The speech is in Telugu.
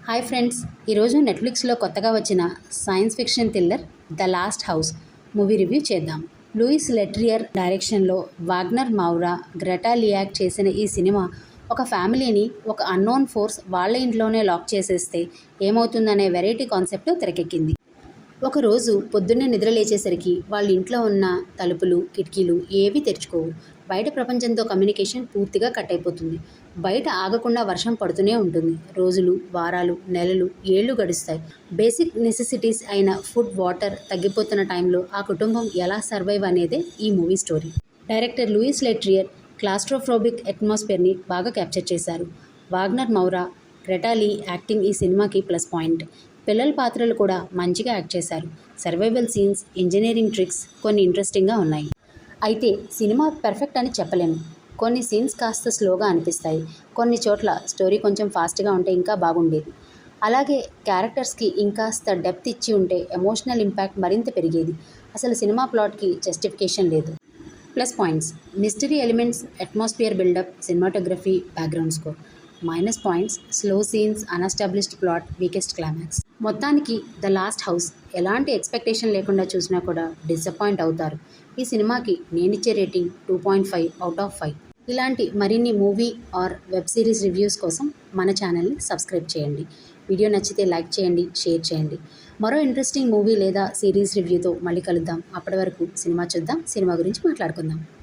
హాయ్ ఫ్రెండ్స్, ఈరోజు నెట్ఫ్లిక్స్లో కొత్తగా వచ్చిన science fiction thriller the last house movie review చేద్దాం. లూయిస్ లెట్రియర్ డైరెక్షన్లో వాగ్నర్ మౌరా, గ్రెటా లియాక్ చేసిన ఈ సినిమా ఒక ఫ్యామిలీని ఒక అన్నోన్ ఫోర్స్ వాళ్ళ ఇంట్లోనే లాక్ చేసేస్తే ఏమవుతుందనే వెరైటీ కాన్సెప్ట్తో తెరకెక్కింది. ఒకరోజు పొద్దున్నే నిద్ర లేచేసరికి వాళ్ళ ఇంట్లో ఉన్న తలుపులు, కిటికీలు ఏవీ తెరుచుకోవు. బయట ప్రపంచంతో కమ్యూనికేషన్ పూర్తిగా కట్ అయిపోతుంది. బయట ఆగకుండా వర్షం పడుతూనే ఉంటుంది. రోజులు, వారాలు, నెలలు, ఏళ్లు గడుస్తాయి. బేసిక్ నెసెసిటీస్ అయిన ఫుడ్, వాటర్ తగ్గిపోతున్న టైంలో ఆ కుటుంబం ఎలా సర్వైవ్ అనేదే ఈ movie story. Director Louis Leterrier claustrophobic అట్మాస్ఫియర్ని బాగా క్యాప్చర్ చేశారు. Wagner Moura, Greta Lee acting ఈ సినిమాకి ప్లస్ పాయింట్. పిల్లల పాత్రలు కూడా మంచిగా యాక్ట్ చేశారు. సర్వైవల్ సీన్స్, ఇంజనీరింగ్ ట్రిక్స్ కొన్ని ఇంట్రెస్టింగ్గా ఉన్నాయి. అయితే సినిమా పర్ఫెక్ట్ అని చెప్పలేము. కొన్ని సీన్స్ కాస్త స్లోగా అనిపిస్తాయి. కొన్ని చోట్ల స్టోరీ కొంచెం ఫాస్ట్గా ఉంటే ఇంకా బాగుండేది. అలాగే క్యారెక్టర్స్కి ఇంకాస్త డెప్త్ ఇచ్చి ఉంటే ఎమోషనల్ ఇంపాక్ట్ మరింత పెరిగేది. అసలు సినిమా ప్లాట్కి జస్టిఫికేషన్ లేదు. Plus points: mystery elements, atmosphere buildup, cinematography, background score. Minus points: slow scenes, unestablished plot, weakest climax. మొత్తానికి ద లాస్ట్ హౌస్ ఎలాంటి ఎక్స్పెక్టేషన్ లేకుండా చూసినా కూడా డిసప్పాయింట్ అవుతారు. ఈ సినిమాకి నేనిచ్చే రేటింగ్ 2.5/5. ఇలాంటి మరిన్ని movie are web series reviews కోసం మన ఛానల్ని సబ్స్క్రైబ్ చేయండి. వీడియో నచ్చితే లైక్ చేయండి, షేర్ చేయండి. మరో ఇంట్రెస్టింగ్ మూవీ లేదా సిరీస్ రివ్యూతో మళ్ళీ కలుద్దాం. అప్పటి వరకు సినిమా చూద్దాం, సినిమా గురించి మాట్లాడుకుందాం.